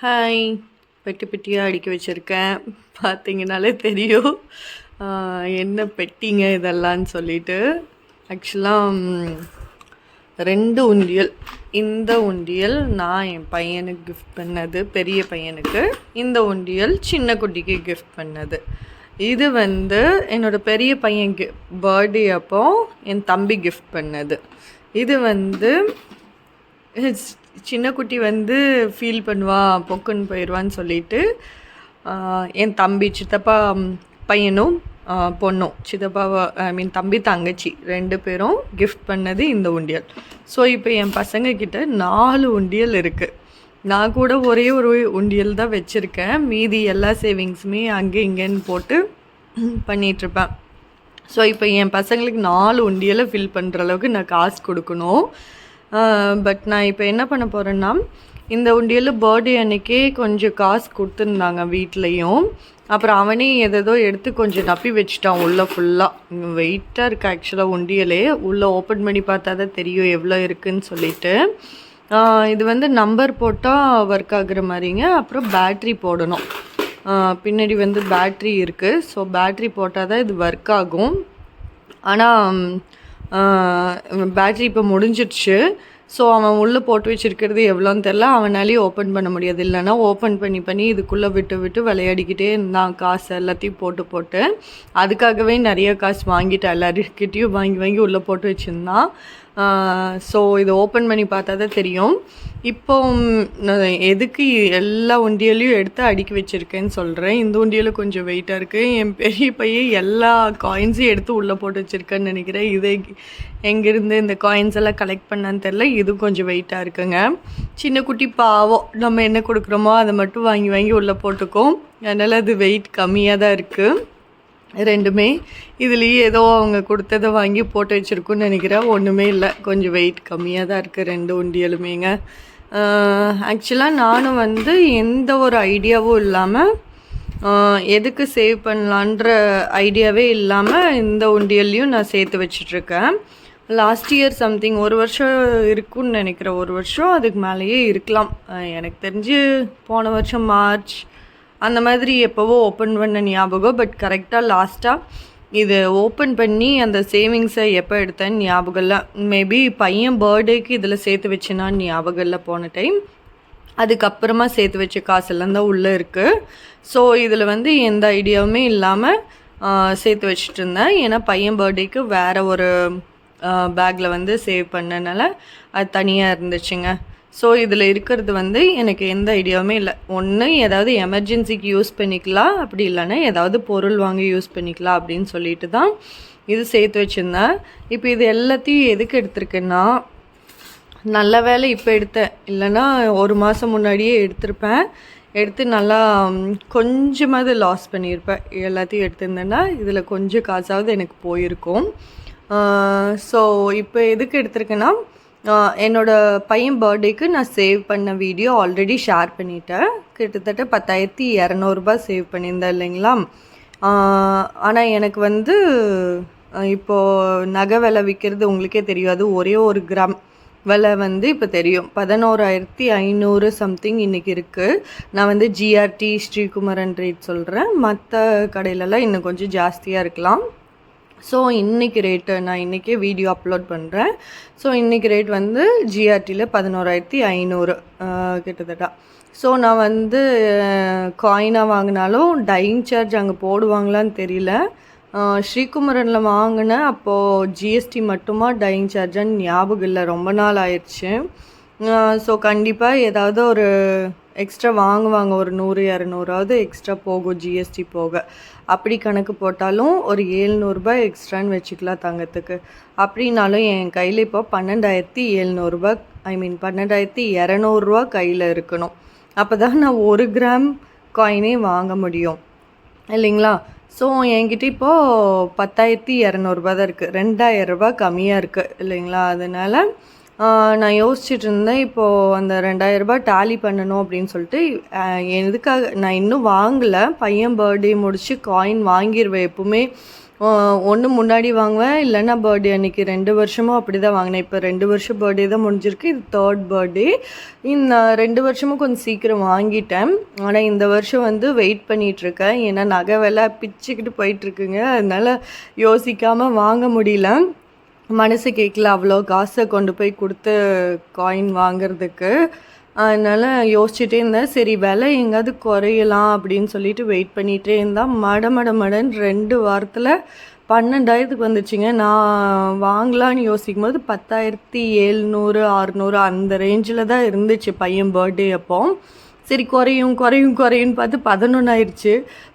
Hi. பெட்டி பெட்டியாக அடுக்கி வச்சுருக்கேன். பார்த்தீங்கனாலே தெரியும் என்ன பெட்டிங்க இதெல்லாம்னு சொல்லிட்டு. ஆக்சுவலாக 2 உண்டியல். இந்த உண்டியல் நான் என் பையனுக்கு கிஃப்ட் பண்ணது, பெரிய பையனுக்கு. இந்த உண்டியல் சின்ன குட்டிக்கு கிஃப்ட் பண்ணது. இது என்னோடய பெரிய பையன் பர்த்டே அப்போ என் தம்பி கிஃப்ட் பண்ணது. இது சின்ன குட்டி ஃபீல் பண்ணுவான், பொக்குன்னு போயிடுவான்னு சொல்லிட்டு என் தம்பி சித்தப்பா பையனும் பொண்ணும், சித்தப்பா தம்பி தங்கச்சி 2 பேரும் கிஃப்ட் பண்ணது இந்த உண்டியல். ஸோ இப்போ என் பசங்கக்கிட்ட 4 உண்டியல் இருக்குது. நான் கூட ஒரே ஒரு உண்டியல் தான் வச்சுருக்கேன். மீதி எல்லா சேவிங்ஸுமே அங்கே இங்கேன்னு போட்டு பண்ணிகிட்ருப்பேன். ஸோ இப்போ என் பசங்களுக்கு 4 உண்டியலை ஃபில் பண்ணுற அளவுக்கு நான் காசு கொடுக்கணும். பட் நான் இப்போ என்ன பண்ண போகிறேன்னா, இந்த உண்டியல் பர்த்டே அன்றைக்கே கொஞ்சம் காசு கொடுத்துருந்தாங்க வீட்லேயும். அப்புறம் அவனே எதோ எடுத்து கொஞ்சம் நப்பி வச்சுட்டான் உள்ளே ஃபுல்லாக. வெயிட்டாக இருக்குது ஆக்சுவலாக உண்டியலே. உள்ளே ஓப்பன் பண்ணி பார்த்தா தான் தெரியும் எவ்வளோ இருக்குதுன்னு சொல்லிட்டு. இது நம்பர் போட்டால் ஒர்க் ஆகுற மாதிரிங்க. அப்புறம் பேட்ரி போடணும். பின்னாடி பேட்ரி இருக்குது. ஸோ பேட்ரி போட்டால் தான் இது ஒர்க் ஆகும். ஆனால் பேட்ரி இப்போ முடிஞ்சிடுச்சு. ஸோ அவன் உள்ளே போட்டு வச்சுருக்கிறது எவ்வளோன்னு தெரில. அவனாலேயும் ஓப்பன் பண்ண முடியாது. இல்லைனா ஓப்பன் பண்ணி இதுக்குள்ளே விட்டு விளையாடிக்கிட்டே இருந்தான். காசு எல்லாத்தையும் போட்டு அதுக்காகவே நிறைய காசு வாங்கிட்டான். எல்லாருக்கிட்டேயும் வாங்கி உள்ளே போட்டு வச்சுருந்தான். ஸோ இதை ஓப்பன் பண்ணி பார்த்தா தான் தெரியும். இப்போ எதுக்கு எல்லா உண்டியலையும் எடுத்து அடுக்கி வச்சுருக்கேன்னு சொல்கிறேன். இந்த உண்டியலும் கொஞ்சம் வெயிட்டாக இருக்குது. என் பெரிய பையன் எல்லா காயின்ஸையும் எடுத்து உள்ளே போட்டு வச்சுருக்கேன்னு நினைக்கிறேன். இதை எங்கேருந்து இந்த காயின்ஸ் எல்லாம் கலெக்ட் பண்ணான்னு தெரில. இதுவும் கொஞ்சம் வெயிட்டாக இருக்குங்க. சின்ன குட்டி பாவம், நம்ம என்ன கொடுக்குறோமோ அதை மட்டும் வாங்கி உள்ளே போட்டுக்கோம். அதனால் அது வெயிட் கம்மியாக தான் இருக்குது. 2மே இதுலேயே ஏதோ அவங்க கொடுத்ததை வாங்கி போட்டு வச்சுருக்குன்னு நினைக்கிறேன். ஒன்றுமே இல்லை, கொஞ்சம் வெயிட் கம்மியாக தான் இருக்குது 2 உண்டியலுமேங்க. ஆக்சுவலாக நானும் எந்த ஒரு ஐடியாவும் இல்லாமல், எதுக்கு சேவ் பண்ணலான்ற ஐடியாவே இல்லாமல் இந்த உண்டியல்லையும் நான் சேர்த்து வச்சிட்ருக்கேன். லாஸ்ட் இயர் சம்திங் 1 வருஷம் இருக்குன்னு நினைக்கிறேன். 1 வருஷம் அதுக்கு மேலேயே இருக்கலாம். எனக்கு தெரிஞ்சு போன வருஷம் மார்ச் அந்த மாதிரி எப்போவோ ஓப்பன் பண்ண ஞாபகம். பட் கரெக்டாக லாஸ்ட்டாக இது ஓப்பன் பண்ணி அந்த சேவிங்ஸை எப்போ எடுத்தேன்னு ஞாபகம் இல்லை. மேபி பையன் பர்த்டேக்கு இதில் சேர்த்து வச்சேனான்னு ஞாபகம் இல்லை போன டைம். அதுக்கப்புறமா சேர்த்து வச்ச காசெல்லாம் தான் உள்ளே இருக்குது. ஸோ இதில் எந்த ஐடியாவுமே இல்லாமல் சேர்த்து வச்சுட்டு இருந்தேன். ஏன்னா பையன் பர்த்டேக்கு வேறு ஒரு பேக்கில் சேவ் பண்ணனால அது தனியாக இருந்துச்சுங்க. ஸோ இதில் இருக்கிறது எனக்கு எந்த ஐடியாவுமே இல்லை. ஒன்று ஏதாவது எமர்ஜென்சிக்கு யூஸ் பண்ணிக்கலாம், அப்படி இல்லைன்னா ஏதாவது பொருள் வாங்கி யூஸ் பண்ணிக்கலாம் அப்படின்னு சொல்லிட்டு தான் இது சேர்த்து வச்சுருந்தேன். இப்போ இது எல்லாத்தையும் எதுக்கு எடுத்திருக்கேன்னா, நல்ல வேலை இப்போ எடுத்தேன். இல்லைன்னா 1 மாதம் முன்னாடியே எடுத்திருப்பேன். எடுத்து நல்லா கொஞ்சமாவது லாஸ் பண்ணியிருப்பேன். எல்லாத்தையும் எடுத்திருந்தேன்னா இதில் கொஞ்சம் காசாவது எனக்கு போயிருக்கும். ஸோ இப்போ எதுக்கு எடுத்திருக்கேன்னா, என்னோடய பையன் பர்த்டேக்கு நான் சேவ் பண்ண வீடியோ ஆல்ரெடி ஷேர் பண்ணிட்டேன். கிட்டத்தட்ட 10,200 சேவ் பண்ணியிருந்தேன் இல்லைங்களா. ஆனால் எனக்கு இப்போது நகை விலை விற்கிறது உங்களுக்கே தெரியும். அது ஒரே 1 கிராம் விலை இப்போ தெரியும் 11,500 சம்திங் இன்றைக்கி இருக்குது. நான் ஜிஆர்டி ஸ்ரீகுமரன் ரேட் சொல்கிறேன். மற்ற கடையிலலாம் இன்னும் கொஞ்சம் ஜாஸ்தியாக இருக்கலாம். ஸோ இன்றைக்கி ரேட்டு நான் இன்றைக்கே வீடியோ அப்லோட் பண்ணுறேன். ஸோ இன்றைக்கி ரேட் ஜிஆர்டியில் 11,500 கிட்டத்தட்ட. ஸோ நான் காயினாக வாங்கினாலும் டையிங் சார்ஜ் அங்கே போடுவாங்களான்னு தெரியல. ஸ்ரீகுமரனில் வாங்கினேன். அப்போது ஜிஎஸ்டி மட்டுமா டையிங் சார்ஜான்னு ஞாபகம் இல்லை, ரொம்ப நாள் ஆயிடுச்சு. ஸோ கண்டிப்பாக ஏதாவது ஒரு எக்ஸ்ட்ரா வாங்குவாங்க. ஒரு 100-200 எக்ஸ்ட்ரா போகும் ஜிஎஸ்டி போக. அப்படி கணக்கு போட்டாலும் ஒரு 700 எக்ஸ்ட்ரான்னு வச்சுக்கலாம் தங்கத்துக்கு. அப்படின்னாலும் என் கையில் இப்போ 12,700 12,200 கையில் இருக்கணும். அப்போ தான் நான் 1 கிராம் காயினே வாங்க முடியும் இல்லைங்களா. ஸோ என்கிட்ட இப்போது 10,200 தான் இருக்குது. 2,000 கம்மியாக இருக்குது இல்லைங்களா. அதனால் நான் யோசிச்சுட்டு இருந்தேன், இப்போது அந்த 2,000 டேலி பண்ணணும் அப்படின்னு சொல்லிட்டு. எதுக்காக நான் இன்னும் வாங்கலை. பையன் பர்த்டே முடித்து காயின் வாங்கிடுவேன். எப்போவுமே ஒன்று முன்னாடி வாங்குவேன், இல்லைன்னா பர்த்டே அன்றைக்கி 2 வருஷமும் அப்படி தான் வாங்கினேன். இப்போ 2 வருஷம் பர்த்டே தான் முடிஞ்சிருக்கு, இது 3rd பர்த்டே. நான் 2 வருஷமும் கொஞ்சம் சீக்கிரம் வாங்கிட்டேன். ஆனால் இந்த வருஷம் வந்து வெயிட் பண்ணிகிட்ருக்கேன், ஏன்னா நகை விலை பிச்சுக்கிட்டு போயிட்டுருக்குங்க. அதனால் யோசிக்காமல் வாங்க முடியல. மனசு கேட்கல அவ்வளோ காசை கொண்டு போய் கொடுத்து காயின் வாங்கிறதுக்கு. அதனால் யோசிச்சுட்டே இருந்தேன், சரி விலை எங்கேயாவது குறையலாம் அப்படின்னு சொல்லிட்டு வெயிட் பண்ணிகிட்டே இருந்தால் மடன்னு 2 வாரத்தில் 12,000க்கு வந்துச்சுங்க. நான் வாங்கலான்னு யோசிக்கும் போது 10,700 600 அந்த ரேஞ்சில் தான் இருந்துச்சு பையன் பர்த்டே அப்போ. சரி குறையும்னு பார்த்து 11 ஆயிடுச்சு.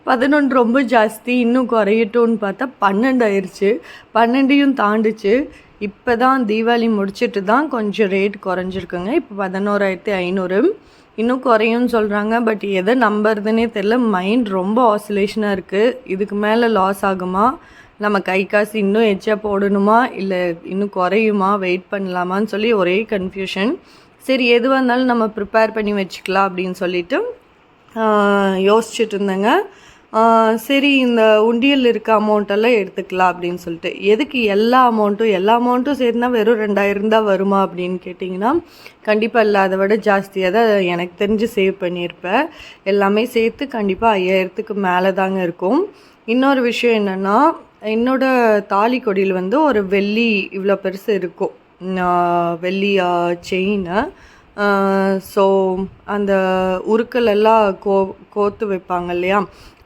11 ரொம்ப ஜாஸ்தி, இன்னும் குறையட்டும்னு பார்த்தா 12 ஆயிடுச்சு. 12ஐயும் தாண்டுச்சு. இப்போ தான் தீபாவளி முடிச்சுட்டு தான் கொஞ்சம் ரேட் குறைஞ்சிருக்குங்க. இப்போ 11,500. இன்னும் குறையும்னு சொல்கிறாங்க. பட் எதை நம்புறதுனே தெரில. மைண்ட் ரொம்ப ஆசிலேஷனாக இருக்குது. இதுக்கு மேலே லாஸ் ஆகுமா, நம்ம கை காசு இன்னும் எச்சா போடணுமா, இல்லை இன்னும் குறையுமா, வெயிட் பண்ணலாமான்னு சொல்லி ஒரே கன்ஃபியூஷன். சரி எதுவாக இருந்தாலும் நம்ம ப்ரிப்பேர் பண்ணி வச்சுக்கலாம் அப்படின்னு சொல்லிட்டு யோசிச்சுட்டு இருந்தேங்க. சரி இந்த உண்டியல் இருக்க அமௌண்ட்டெல்லாம் எடுத்துக்கலாம் அப்படின்னு சொல்லிட்டு. எதுக்கு எல்லா அமௌண்ட்டும் சேர்த்துனா வெறும் 2,000 தான் வருமா அப்படின்னு கேட்டிங்கன்னா கண்டிப்பாக இல்லை, அதை விட ஜாஸ்தியாக தான் எனக்கு தெரிஞ்சு சேவ் பண்ணியிருப்பேன். எல்லாமே சேர்த்து கண்டிப்பாக 5,000க்கு மேலே தாங்க இருக்கும். இன்னொரு விஷயம் என்னென்னா, என்னோடய தாலி கொடியில் வந்து ஒரு வெள்ளி இவ்வளோ பெருசு இருக்கும், வெள்ளி செயினு. ஸோ அந்த உருக்கள் எல்லாம் கோர்த்து வைப்பாங்க இல்லையா,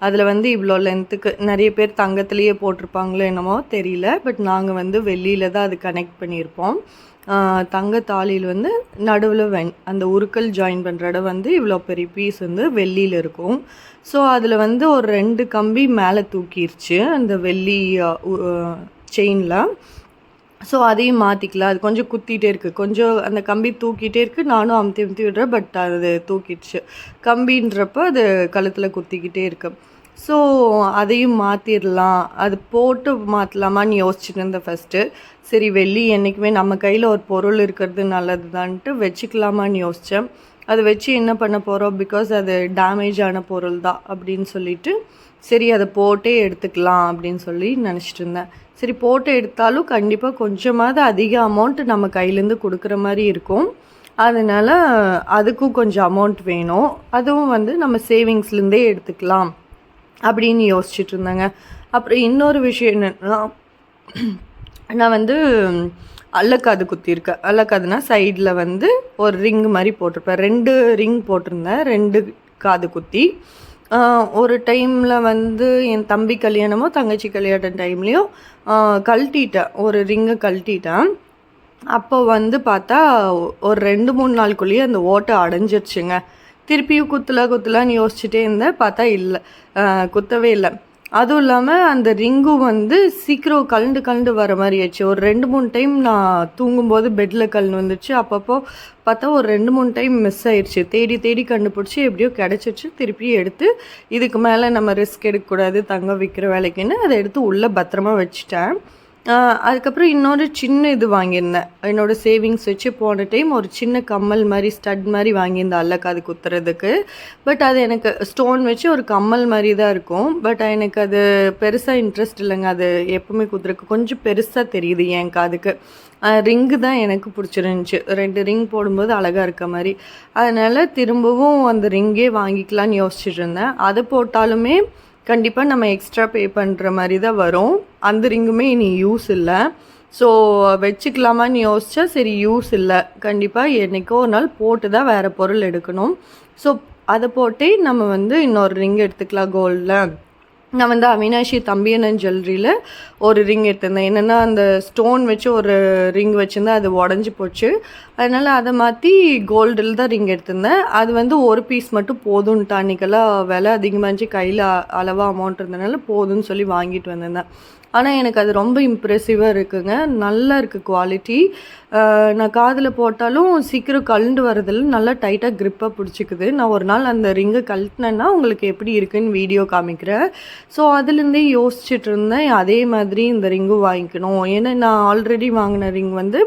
அதில் வந்து இவ்வளோ லென்த்துக்கு நிறைய பேர் தங்கத்துலேயே போட்டிருப்பாங்களோ என்னமோ தெரியல. பட் நாங்கள் வந்து வெள்ளியில் தான் அது கனெக்ட் பண்ணியிருப்போம். தங்க தாலியில் வந்து நடுவில் அந்த உருக்கள் ஜாயின் பண்ணுற இடம் வந்து இவ்வளோ பெரிய பீஸ் வந்து வெள்ளியில் இருக்கும். ஸோ அதில் வந்து ஒரு 2 கம்பி மேலே தூக்கிடுச்சு அந்த வெள்ளி செயினில். ஸோ அதையும் மாற்றிக்கலாம். அது கொஞ்சம் குத்திகிட்டே இருக்குது, கொஞ்சம் அந்த கம்பி தூக்கிட்டே இருக்குது. நானும் அமுத்தி விடுறேன், பட் அது தூக்கிடுச்சு. கம்பின்றப்போ அது கழுத்தில் குத்திக்கிட்டே இருக்கு. ஸோ அதையும் மாற்றிடலாம், அது போட்டு மாற்றலாமான்னு யோசிச்சுட்டு இருந்தேன் ஃபஸ்ட்டு. சரி வெள்ளி என்றைக்குமே நம்ம கையில் ஒரு பொருள் இருக்கிறது நல்லது தான்ட்டு வச்சுக்கலாமான்னு யோசித்தேன். அதை வச்சு என்ன பண்ண போகிறோம், பிகாஸ் அது டேமேஜ் ஆன பொருள் தான் அப்படின்னு சொல்லிட்டு சரி அதை போட்டே எடுத்துக்கலாம் அப்படின்னு சொல்லி நினச்சிட்டு இருந்தேன். சரி போட்டு எடுத்தாலும் கண்டிப்பாக கொஞ்சமாவது அதிக அமௌண்ட் நம்ம கையிலேருந்து கொடுக்குற மாதிரி இருக்கும். அதனால் அதுக்கும் கொஞ்சம் அமௌண்ட் வேணும். அதுவும் வந்து நம்ம சேவிங்ஸ்லேருந்தே எடுத்துக்கலாம் அப்படின்னு யோசிச்சுட்டு இருந்தேங்க. அப்புறம் இன்னொரு விஷயம் என்னென்னா, நான் வந்து அல்லக்காது குத்திருக்கேன். அல்லக்காதுனா சைடில் வந்து ஒரு ரிங் மாதிரி போட்டிருப்பேன். 2 ரிங் போட்டிருந்தேன், 2 காது குத்தி. ஒரு டைமில் வந்து என் தம்பி கல்யாணமோ தங்கச்சி கல்யாண டைம்லேயோ கழட்டிட்டேன், ஒரு ரிங்கை கழட்டிட்டேன். அப்போ வந்து பார்த்தா ஒரு 2-3 நாளுக்குள்ளேயே அந்த ஓட்டை அடைஞ்சிருச்சுங்க. திருப்பியும் குத்தலான்னு யோசிச்சுட்டே இருந்தேன், பார்த்தா இல்லை, குத்தவே இல்லை. அதுவும் இல்லாமல் அந்த ரிங்கும் வந்து சீக்கிரம் கலண்டு வர மாதிரி ஆயிடுச்சு. ஒரு 2-3 டைம் நான் தூங்கும்போது பெட்டில் கலந்து வந்துடுச்சு. அப்பப்போ பார்த்தா ஒரு 2-3 டைம் மிஸ் ஆயிடுச்சு. தேடி கண்டுபிடிச்சி எப்படியோ கிடச்சிச்சு. திருப்பி எடுத்து இதுக்கு மேலே நம்ம ரிஸ்க் எடுக்கக்கூடாது தங்கம் விற்கிற வேலைக்குன்னு அதை எடுத்து உள்ளே பத்திரமா வச்சுட்டேன். அதுக்கப்புறம் இன்னொரு சின்ன இது வாங்கியிருந்தேன். என்னோடய சேவிங்ஸ் வச்சு போன டைம் ஒரு சின்ன கம்மல் மாதிரி ஸ்டட் மாதிரி வாங்கியிருந்தேன் அல்லக்காது குத்துறதுக்கு. பட் அது எனக்கு ஸ்டோன் வச்சு ஒரு கம்மல் மாதிரி தான் இருக்கும். பட் எனக்கு அது பெருசாக இன்ட்ரெஸ்ட் இல்லைங்க. அது எப்பவுமே குத்துறதுக்கு கொஞ்சம் பெருசாக தெரியுது என் காதுக்கு. ரிங்கு தான் எனக்கு பிடிச்சிருந்துச்சி. 2 ரிங் போடும்போது அழகாக இருக்க மாதிரி. அதனால் திரும்பவும் அந்த ரிங்கே வாங்கிக்கலான்னு யோசிச்சுட்டு இருந்தேன். அது போட்டாலுமே கண்டிப்பாக நம்ம எக்ஸ்ட்ரா பே பண்ணுற மாதிரி தான் வரும். அந்த ரிங்குமே இனி யூஸ் இல்லை. ஸோ வச்சுக்கலாமான்னு யோசித்தா சரி யூஸ் இல்லை, கண்டிப்பாக என்றைக்கோ ஒரு நாள் போட்டு தான் வேறு பொருள் எடுக்கணும். ஸோ அதை போட்டே நம்ம வந்து இன்னொரு ரிங் எடுத்துக்கலாம் கோல்டில். நான் வந்து அவினாஷி தம்பியண்ணன் ஜுவல்லரியில் ஒரு ரிங் எடுத்திருந்தேன். என்னென்னா அந்த ஸ்டோன் வச்சு ஒரு ரிங் வச்சுருந்தேன், அது உடஞ்சி போச்சு. அதனால் அதை மாற்றி கோல்டில் தான் ரிங் எடுத்திருந்தேன். அது வந்து ஒரு பீஸ் மட்டும் போதும்ன்ட்டு அன்றைக்கெல்லாம் விலை அதிகமாக இருந்துச்சு, கையில் அளவாக அமௌண்ட் இருந்ததுனால போதும்னு சொல்லி வாங்கிட்டு வந்திருந்தேன். ஆனால் எனக்கு அது ரொம்ப இம்ப்ரெசிவாக இருக்குங்க, நல்லா இருக்குது குவாலிட்டி. நான் காதில் போட்டாலும் சீக்கிரம் கழண்டு வரதில்லை, நல்லா டைட்டாக க்ரிப்பாக பிடிச்சிக்குது. நான் ஒரு நாள் அந்த ரிங்கை கழட்டினேன்னா உங்களுக்கு எப்படி இருக்குன்னு வீடியோ காமிக்கிறேன். ஸோ அதுலேருந்தே யோசிச்சுட்டு இருந்தேன் அதே மாதிரி இந்த ரிங்கும் வாங்கிக்கணும். ஏன்னா நான் ஆல்ரெடி வாங்கின ரிங் வந்து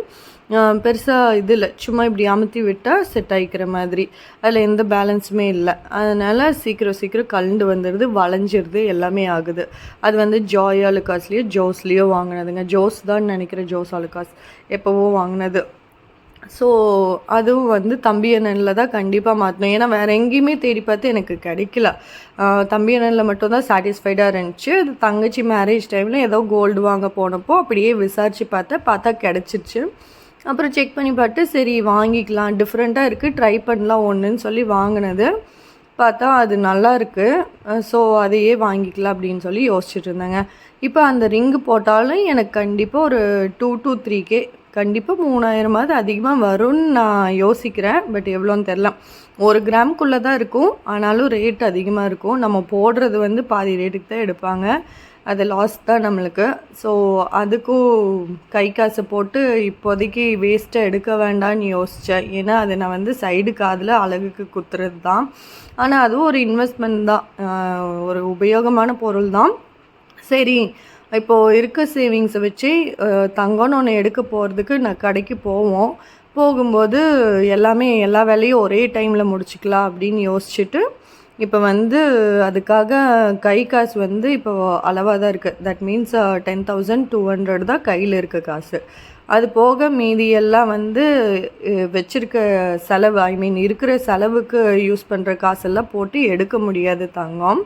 பெருசாக இது இல்லை, சும்மா இப்படி அமுத்தி விட்டால் செட் ஆகிக்கிற மாதிரி. அதில் எந்த பேலன்ஸுமே இல்லை. அதனால் சீக்கிரம் கலண்டு வந்துடுது, வளைஞ்சிருது, எல்லாமே ஆகுது. அது வந்து ஜாய் ஆலுக்காஸ்லேயோ ஜோஸ்லேயோ வாங்கினதுங்க. ஜோஸ் தான் நினைக்கிறேன், ஜோஸ் ஆலுக்காஸ் எப்போவோ வாங்கினது. ஸோ அதுவும் வந்து தம்பி அண்ணனில் தான் கண்டிப்பாக மாற்றணும். ஏன்னா வேறு எங்கேயுமே தேடி பார்த்து எனக்கு கிடைக்கல. தம்பி அண்ணனில் மட்டும்தான் சாட்டிஸ்ஃபைடாக இருந்துச்சு. அது தங்கச்சி மேரேஜ் டைமில் ஏதோ கோல்டு வாங்க போனப்போ அப்படியே விசாரித்து பார்த்தா கிடச்சிருச்சு. அப்புறம் செக் பண்ணி பார்த்து சரி வாங்கிக்கலாம், டிஃப்ரெண்ட்டாக இருக்குது, ட்ரை பண்ணலாம் ஒன்றுன்னு சொல்லி வாங்கினது. பார்த்தா அது நல்லா இருக்குது. ஸோ அதையே வாங்கிக்கலாம் அப்படின்னு சொல்லி யோசிச்சுட்டு இருந்தேங்க. இப்போ அந்த ரிங்கு போட்டாலும் எனக்கு கண்டிப்பாக ஒரு 2 to 3K கண்டிப்பாக 3000 அதிகமாக வரும்னு நான் யோசிக்கிறேன். பட் எவ்வளோன்னு தெரில. 1 கிராமுக்குள்ளே தான் இருக்கும், ஆனாலும் ரேட் அதிகமாக இருக்கும். நம்ம போடுறது வந்து பாதி ரேட்டுக்கு தான் எடுப்பாங்க, அது லாஸ் தான் நம்மளுக்கு. ஸோ அதுக்கும் கை காசை போட்டு இப்போதைக்கு வேஸ்ட்டாக எடுக்க வேண்டான்னு யோசித்தேன். ஏன்னா அதை நான் வந்து சைடு காதில் அழகுக்கு குத்துறது தான். ஆனால் அதுவும் ஒரு இன்வெஸ்ட்மெண்ட் தான், ஒரு உபயோகமான பொருள் தான். சரி இப்போது இருக்க சேவிங்ஸை வச்சு தங்கம்னு ஒன்று எடுக்க போகிறதுக்கு நான் கடைக்கு போகும்போது எல்லா வேலையும் ஒரே டைமில் முடிச்சுக்கலாம் அப்படின்னு யோசிச்சுட்டு இப்போ வந்து அதுக்காக கை காசு வந்து இப்போ அளவாக தான் இருக்குது. தட் மீன்ஸ் 10,200 தான் கையில் இருக்க காசு. அது போக மீதியெல்லாம் வந்து வச்சுருக்க செலவு, இருக்கிற செலவுக்கு யூஸ் பண்ணுற காசெல்லாம் போட்டு எடுக்க முடியாது தங்கம்.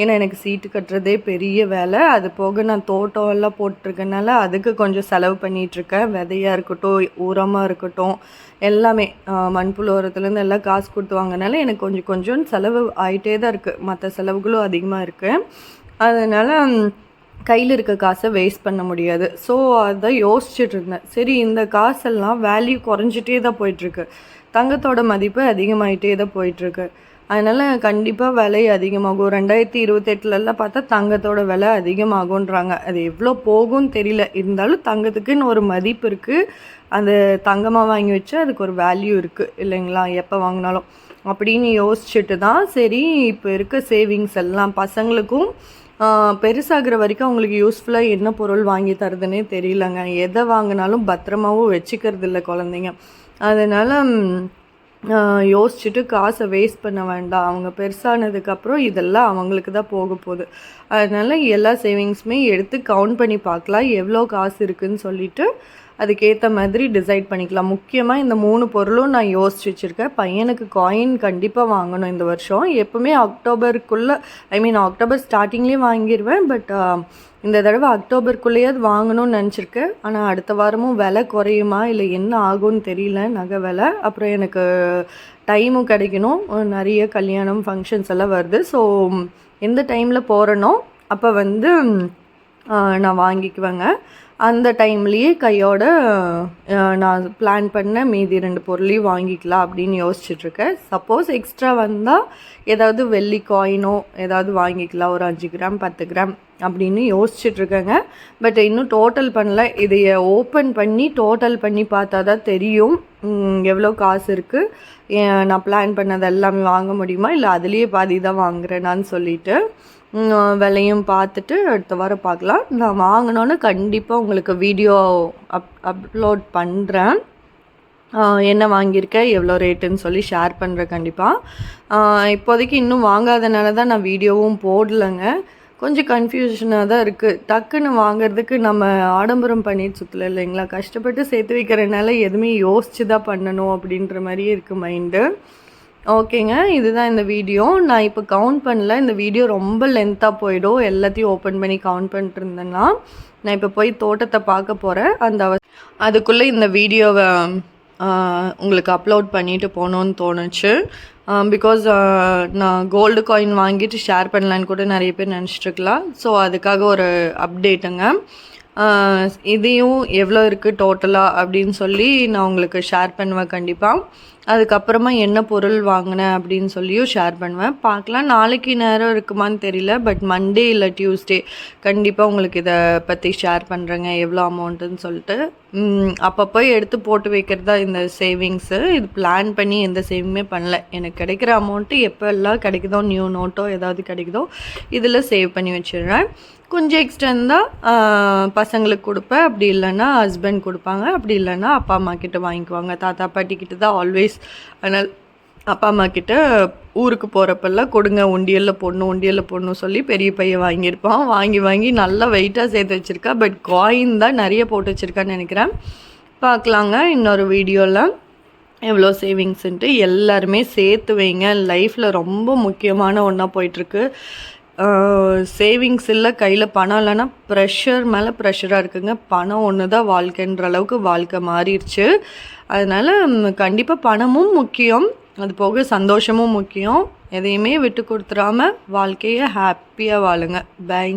ஏன்னா எனக்கு சீட்டு கட்டுறதே பெரிய வேலை. அது போக நான் தோட்டம் எல்லாம் போட்டிருக்கனால அதுக்கு கொஞ்சம் செலவு பண்ணிகிட்ருக்கேன். விதையாக இருக்கட்டும், உரமாக இருக்கட்டும், எல்லாமே மண்புழு உரத்துலேருந்து எல்லாம் காசு கொடுத்து வாங்கினால எனக்கு கொஞ்சம் செலவு ஆகிட்டே தான் இருக்குது. மற்ற செலவுகளும் அதிகமாக இருக்குது. அதனால் கையில் இருக்க காசை வேஸ்ட் பண்ண முடியாது. ஸோ அதை யோசிச்சுட்டு இருந்தேன். சரி இந்த காசெல்லாம் வேல்யூ குறைஞ்சிட்டே தான் போயிட்டுருக்கு, தங்கத்தோட மதிப்பு அதிகமாகிட்டே தான் போயிட்டுருக்கு. அதனால் கண்டிப்பாக விலை அதிகமாகும். 2028லலாம் பார்த்தா தங்கத்தோட விலை அதிகமாகுன்றாங்க. அது எவ்வளோ போகும்னு தெரியல. இருந்தாலும் தங்கத்துக்குன்னு ஒரு மதிப்பு இருக்குது. அந்த தங்கமாக வாங்கி வச்சு அதுக்கு ஒரு வேல்யூ இருக்குது இல்லைங்களா, எப்போ வாங்கினாலும் அப்படின்னு யோசிச்சுட்டு தான் சரி இப்போ இருக்க சேவிங்ஸ் எல்லாம் பசங்களுக்கும் பெருசாகிற வரைக்கும் அவங்களுக்கு யூஸ்ஃபுல்லாக என்ன பொருள் வாங்கி தரதுன்னே தெரியலங்க. எதை வாங்கினாலும் பத்திரமாவும் வச்சுக்கிறது இல்லை குழந்தைங்க. அதனால் யோசிச்சுட்டு காசை வேஸ்ட் பண்ண வேண்டாம், அவங்க பெருசானதுக்கப்புறம் இதெல்லாம் அவங்களுக்கு தான் போக போகுது. அதனால் எல்லா சேவிங்ஸுமே எடுத்து கவுண்ட் பண்ணி பார்க்கலாம், எவ்வளோ காசு இருக்குதுன்னு சொல்லிவிட்டு அதுக்கேற்ற மாதிரி டிசைட் பண்ணிக்கலாம். முக்கியமாக இந்த 3 பொருளும் நான் யோசிச்சு வச்சுருக்கேன். பையனுக்கு காயின் கண்டிப்பாக வாங்கணும் இந்த வருஷம். எப்போவுமே அக்டோபருக்குள்ளே அக்டோபர் ஸ்டார்டிங்லேயே வாங்கிடுவேன். பட் இந்த தடவை அக்டோபருக்குள்ளேயே அது வாங்கணும்னு நினச்சிருக்கேன். ஆனால் அடுத்த வாரமும் விலை குறையுமா இல்லை என்ன ஆகும்னு தெரியல நகை விலை. அப்புறம் எனக்கு டைமும் கிடைக்கணும், நிறைய கல்யாணம் ஃபங்க்ஷன்ஸ் எல்லாம் வருது. ஸோ எந்த டைமில் போகிறனோ அப்போ வந்து நான் வாங்கிக்குவேங்க. அந்த டைம்லேயே கையோட நான் பிளான் பண்ண மீதி 2 பொருளையும் வாங்கிக்கலாம் அப்படின்னு யோசிச்சுட்ருக்கேன். சப்போஸ் எக்ஸ்ட்ரா வந்தால் ஏதாவது வெள்ளி காயினோ ஏதாவது வாங்கிக்கலாம், ஒரு 5 கிராம் 10 கிராம் அப்படின்னு யோசிச்சுட்ருக்கேங்க. பட் இன்னும் டோட்டல் பண்ணல. இதைய ஓப்பன் பண்ணி டோட்டல் பண்ணி பார்த்தா தான் தெரியும் எவ்வளோ காசு இருக்குது, நான் பிளான் பண்ணது எல்லாமே வாங்க முடியுமா இல்லை அதுலேயே பாதி தான் வாங்குறேனான்னு சொல்லிட்டு விலையும் பார்த்துட்டு அடுத்த வாரம் பார்க்கலாம். நான் வாங்கினோன்னு கண்டிப்பாக உங்களுக்கு வீடியோ அப்லோட் பண்ணுறேன். என்ன வாங்கியிருக்கேன் எவ்வளோ ரேட்டுன்னு சொல்லி ஷேர் பண்ணுறேன் கண்டிப்பாக. இப்போதைக்கு இன்னும் வாங்காதனால தான் நான் வீடியோவும் போடலைங்க. கொஞ்சம் கன்ஃபியூஷனாக தான் இருக்குது. டக்குன்னு வாங்கிறதுக்கு நம்ம ஆடம்பரம் பண்ணிட்டு சுற்றல இல்லைங்களா, கஷ்டப்பட்டு சேர்த்து வைக்கிறனால எதுவுமே யோசித்து தான் பண்ணணும் அப்படின்ற மாதிரியே இருக்குது மைண்டு. ஓகேங்க, இதுதான் இந்த வீடியோ. நான் இப்போ கவுண்ட் பண்ணல, இந்த வீடியோ ரொம்ப லென்த்தாக போயிடும். எல்லாத்தையும் ஓப்பன் பண்ணி கவுண்ட் பண்ணிட்டு இருந்தேன்னா நான் இப்போ போய் தோட்டத்தை பார்க்க போகிறேன். அதுக்குள்ளே இந்த வீடியோவை உங்களுக்கு அப்லோட் பண்ணிவிட்டு போகணுன்னு தோணுச்சு. பிகாஸ் நான் கோல்டு காயின் வாங்கிட்டு ஷேர் பண்ணலான்னு கூட நிறைய பேர் நினச்சிட்ருக்கலாம். ஸோ அதுக்காக ஒரு அப்டேட்டுங்க. இதையும் எவ்வளோ இருக்குது டோட்டலாக அப்படின்னு சொல்லி நான் உங்களுக்கு ஷேர் பண்ணுவேன் கண்டிப்பாக. அதுக்கப்புறமா என்ன பொருள் வாங்கினேன் அப்படின்னு சொல்லியும் ஷேர் பண்ணுவேன். பார்க்கலாம், நாளைக்கு நேரம் இருக்குமான்னு தெரியல. பட் மண்டே இல்லை டியூஸ்டே கண்டிப்பாக உங்களுக்கு இதை பற்றி ஷேர் பண்ணுறேங்க, எவ்வளோ அமௌண்ட்டுன்னு சொல்லிட்டு. அப்பப்போ எடுத்து போட்டு வைக்கிறது தான் இந்த சேவிங்ஸு. இது பிளான் பண்ணி எந்த சேவிங்குமே பண்ணல. எனக்கு கிடைக்கிற அமௌண்ட்டு எப்போ எல்லாம் கிடைக்குதோ, நியூ நோட்டோ ஏதாவது கிடைக்குதோ இதில் சேவ் பண்ணி வச்சிடுறேன். கொஞ்சம் எக்ஸ்ட்ரா இருந்தால் பசங்களுக்கு கொடுப்பேன், அப்படி இல்லைன்னா ஹஸ்பண்ட் கொடுப்பாங்க, அப்படி இல்லைன்னா அப்பா அம்மா கிட்ட வாங்கிக்குவாங்க. தாத்தா பாட்டிக்கிட்ட தான் ஆல்வேஸ். அதனால் அப்பா அம்மா கிட்ட ஊருக்கு போகிறப்பெல்லாம் கொடுங்க, உண்டியலில் போடணும் சொல்லி பெரிய பையன் வாங்கியிருப்பான். வாங்கி நல்லா வெயிட்டாக சேர்த்து வச்சுருக்கா. பட் காயின் தான் நிறைய போட்டு வச்சுருக்கான்னு நினைக்கிறேன். பார்க்கலாங்க இன்னொரு வீடியோவில் எவ்வளோ சேவிங்ஸுன்ட்டு. எல்லாருமே சேர்த்து வைங்க, லைஃப்பில் ரொம்ப முக்கியமான ஒன்றா போயிட்டுருக்கு. சேவிங்ஸ் இல்லை, கையில் பணம் இல்லைன்னா ப்ரெஷர் மேலே ப்ரெஷராக இருக்குங்க. பணம் ஒன்று தான் வாழ்க்கைன்ற அளவுக்கு வாழ்க்கை மாறிடுச்சு. அதனால் கண்டிப்பாக பணமும் முக்கியம், அது போக சந்தோஷமும் முக்கியம். எதையுமே விட்டு கொடுத்துடாம வாழ்க்கையை ஹாப்பியாக வாழுங்க. பை.